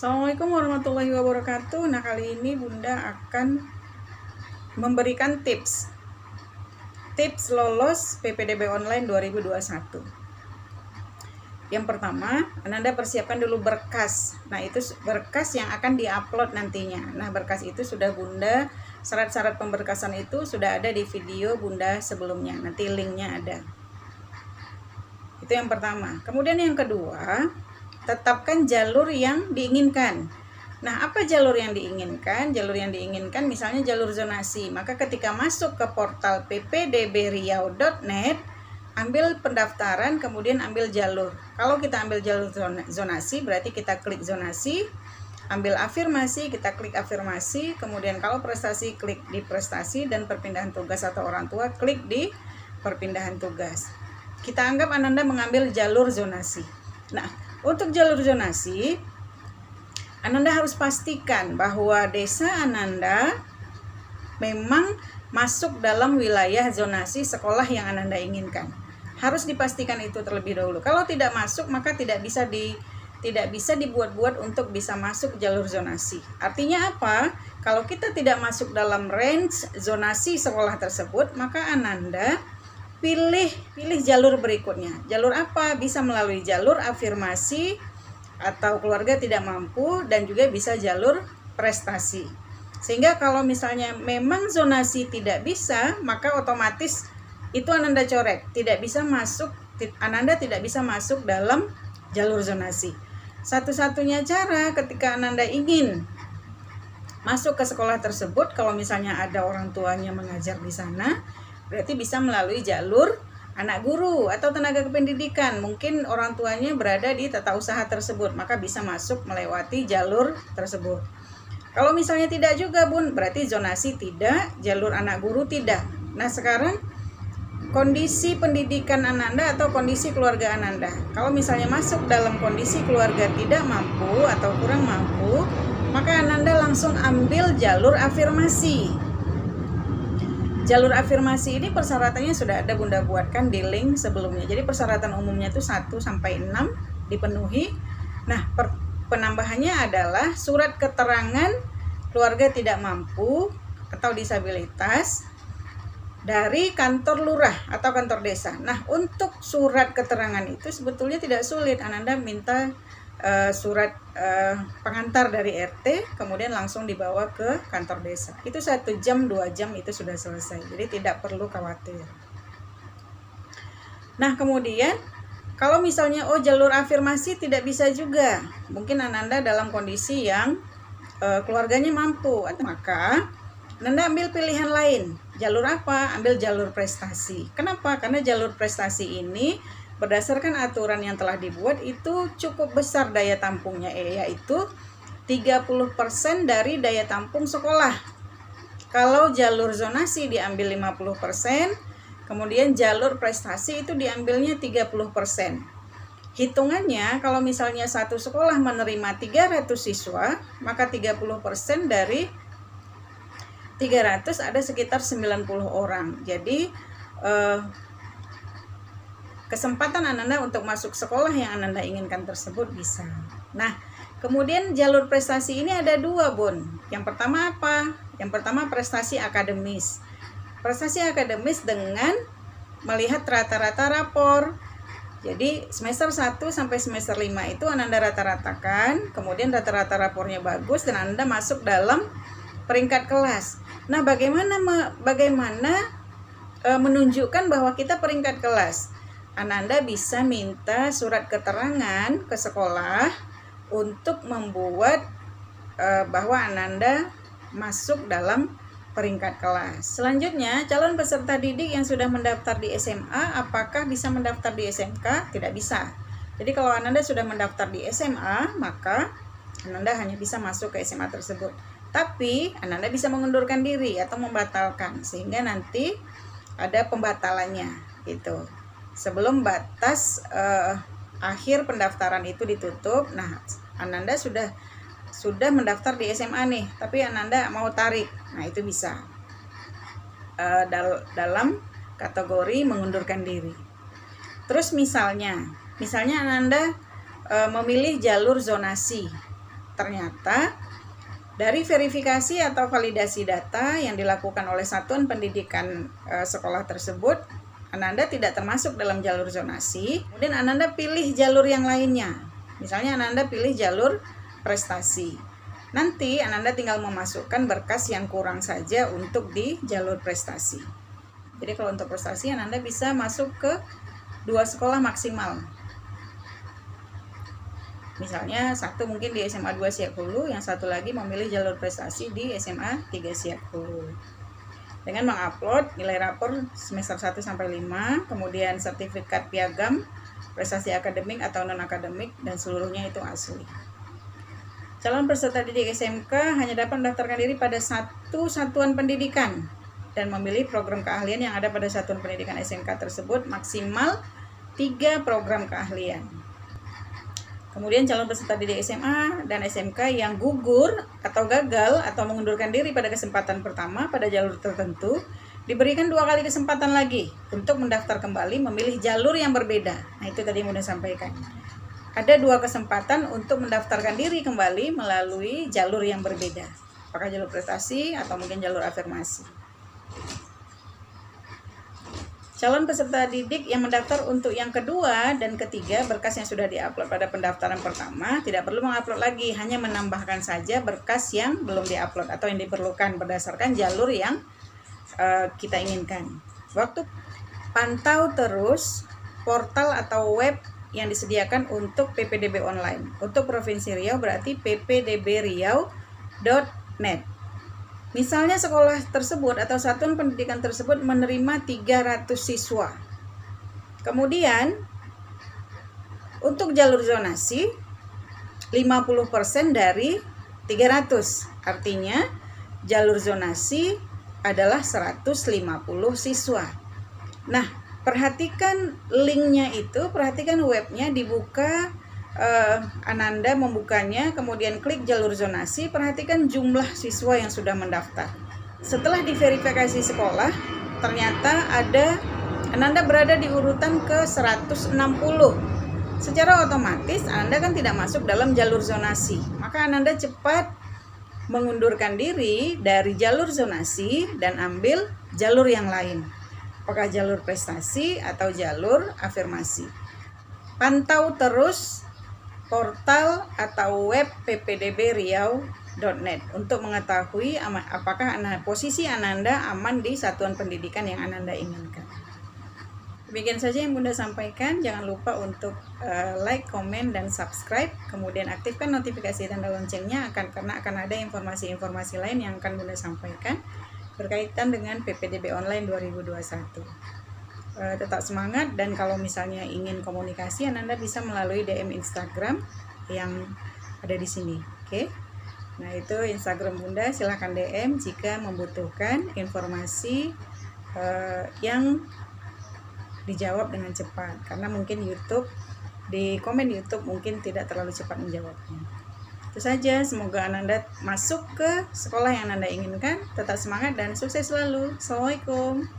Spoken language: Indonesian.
Assalamualaikum warahmatullahi wabarakatuh. Nah, kali ini Bunda akan memberikan tips lolos PPDB Online 2021. Yang pertama, Anda persiapkan dulu berkas. Nah, itu berkas yang akan diupload nantinya. Nah, berkas itu sudah Bunda, syarat-syarat pemberkasan itu sudah ada di video Bunda sebelumnya. Nanti linknya ada. Itu yang pertama. Kemudian yang kedua, tetapkan jalur yang diinginkan. Nah, apa jalur yang diinginkan? Jalur yang diinginkan misalnya jalur zonasi. Maka ketika masuk ke portal ppdbriau.net, ambil pendaftaran, kemudian ambil jalur. Kalau kita ambil jalur zonasi, berarti kita klik zonasi, ambil afirmasi, kita klik afirmasi, kemudian kalau prestasi, klik di prestasi, dan perpindahan tugas atau orang tua, klik di perpindahan tugas. Kita anggap Ananda mengambil jalur zonasi. Nah, untuk jalur zonasi, Ananda harus pastikan bahwa desa Ananda memang masuk dalam wilayah zonasi sekolah yang Ananda inginkan. Harus dipastikan itu terlebih dahulu. Kalau tidak masuk, maka tidak bisa dibuat-buat untuk bisa masuk jalur zonasi. Artinya apa? Kalau kita tidak masuk dalam range zonasi sekolah tersebut, maka Ananda pilih jalur berikutnya. Jalur apa? Bisa melalui jalur afirmasi atau keluarga tidak mampu, dan juga bisa jalur prestasi. Sehingga kalau misalnya memang zonasi tidak bisa, maka otomatis itu Ananda coret, tidak bisa masuk, Ananda tidak bisa masuk dalam jalur zonasi. Satu-satunya cara ketika Ananda ingin masuk ke sekolah tersebut, kalau misalnya ada orang tuanya mengajar di sana, berarti bisa melalui jalur anak guru atau tenaga kependidikan. Mungkin orang tuanya berada di tata usaha tersebut, maka bisa masuk melewati jalur tersebut. Kalau misalnya tidak juga Bun, berarti zonasi tidak, jalur anak guru tidak. Nah, sekarang kondisi pendidikan Ananda atau kondisi keluarga Ananda. Kalau misalnya masuk dalam kondisi keluarga tidak mampu atau kurang mampu, maka Ananda langsung ambil jalur afirmasi. Jalur afirmasi ini persyaratannya sudah ada Bunda buatkan di link sebelumnya. Jadi persyaratan umumnya itu 1 sampai 6 dipenuhi. Nah, penambahannya adalah surat keterangan keluarga tidak mampu atau disabilitas dari kantor lurah atau kantor desa. Nah, untuk surat keterangan itu sebetulnya tidak sulit. Ananda minta surat pengantar dari RT, kemudian langsung dibawa ke kantor desa. Itu 1 jam 2 jam itu sudah selesai, jadi tidak perlu khawatir. Nah, kemudian kalau misalnya jalur afirmasi tidak bisa juga, mungkin Ananda dalam kondisi yang keluarganya mampu, maka Ananda ambil pilihan lain. Jalur apa? Ambil jalur prestasi. Kenapa? Karena jalur prestasi ini berdasarkan aturan yang telah dibuat itu cukup besar daya tampungnya, yaitu 30% dari daya tampung sekolah. Kalau jalur zonasi diambil 50%, kemudian jalur prestasi itu diambilnya 30%. Hitungannya kalau misalnya satu sekolah menerima 300 siswa, maka 30% dari 300 ada sekitar 90 orang. Jadi kesempatan Ananda untuk masuk sekolah yang Ananda inginkan tersebut bisa. Nah, kemudian jalur prestasi ini ada 2 Bun. Yang pertama apa? Yang pertama prestasi akademis. Prestasi akademis dengan melihat rata-rata rapor. Jadi semester 1 sampai semester 5 itu Ananda rata-ratakan, kemudian rata-rata rapornya bagus dan Ananda masuk dalam peringkat kelas. Nah, bagaimana menunjukkan bahwa kita peringkat kelas? Ananda bisa minta surat keterangan ke sekolah untuk membuat bahwa Ananda masuk dalam peringkat kelas. Selanjutnya, calon peserta didik yang sudah mendaftar di SMA, apakah bisa mendaftar di SMK? Tidak bisa. Jadi kalau Ananda sudah mendaftar di SMA, maka Ananda hanya bisa masuk ke SMA tersebut. Tapi Ananda bisa mengundurkan diri atau membatalkan, sehingga nanti ada pembatalannya gitu. Sebelum batas akhir pendaftaran itu ditutup. Nah, Ananda sudah mendaftar di SMA nih, tapi Ananda mau tarik. Nah, itu bisa dalam kategori mengundurkan diri. Terus misalnya Ananda memilih jalur zonasi. ternyata dari verifikasi atau validasi data yang dilakukan oleh satuan pendidikan sekolah tersebut, Ananda tidak termasuk dalam jalur zonasi. Kemudian Ananda pilih jalur yang lainnya. Misalnya Ananda pilih jalur prestasi. Nanti Ananda tinggal memasukkan berkas yang kurang saja untuk di jalur prestasi. Jadi kalau untuk prestasi Ananda bisa masuk ke 2 sekolah maksimal. Misalnya satu mungkin di SMA 2 Siak Hulu, yang satu lagi memilih jalur prestasi di SMA 3 Siak Hulu. Dengan mengupload nilai rapor semester 1 sampai 5, kemudian sertifikat piagam, prestasi akademik atau non-akademik, dan seluruhnya itu asli. Calon peserta didik SMK hanya dapat mendaftarkan diri pada satu satuan pendidikan dan memilih program keahlian yang ada pada satuan pendidikan SMK tersebut maksimal 3 program keahlian. Kemudian calon peserta didik SMA dan SMK yang gugur atau gagal atau mengundurkan diri pada kesempatan pertama pada jalur tertentu diberikan 2 kali kesempatan lagi untuk mendaftar kembali memilih jalur yang berbeda. Nah, itu tadi yang sudah sampaikan. Ada 2 kesempatan untuk mendaftarkan diri kembali melalui jalur yang berbeda. Apakah jalur prestasi atau mungkin jalur afirmasi. Calon peserta didik yang mendaftar untuk yang kedua dan ketiga, berkas yang sudah diupload pada pendaftaran pertama tidak perlu mengupload lagi, hanya menambahkan saja berkas yang belum diupload atau yang diperlukan berdasarkan jalur yang kita inginkan. Waktu pantau terus portal atau web yang disediakan untuk PPDB online. Untuk Provinsi Riau berarti ppdbriau.net. Misalnya sekolah tersebut atau satuan pendidikan tersebut menerima 300 siswa. Kemudian untuk jalur zonasi 50% dari 300. Artinya jalur zonasi adalah 150 siswa. Nah, perhatikan linknya itu, perhatikan webnya dibuka. Ananda membukanya, kemudian klik jalur zonasi, perhatikan jumlah siswa yang sudah mendaftar. Setelah diverifikasi sekolah, ternyata Ananda berada di urutan ke 160. Secara otomatis Ananda kan tidak masuk dalam jalur zonasi. Maka Ananda cepat mengundurkan diri dari jalur zonasi dan ambil jalur yang lain. Apakah jalur prestasi atau jalur afirmasi. Pantau terus portal atau web ppdbriau.net untuk mengetahui apakah posisi Ananda aman di satuan pendidikan yang Ananda inginkan. Demikian saja yang Bunda sampaikan. Jangan lupa untuk like, komen, dan subscribe. Kemudian aktifkan notifikasi tanda loncengnya karena akan ada informasi-informasi lain yang akan Bunda sampaikan berkaitan dengan PPDB Online 2021. Tetap semangat, dan kalau misalnya ingin komunikasi Ananda bisa melalui DM Instagram yang ada di sini. Oke. Nah, itu Instagram Bunda, silahkan DM jika membutuhkan informasi yang dijawab dengan cepat, karena mungkin di komen YouTube mungkin tidak terlalu cepat menjawabnya. Itu saja, semoga Ananda masuk ke sekolah yang Ananda inginkan. Tetap semangat dan sukses selalu. Assalamualaikum.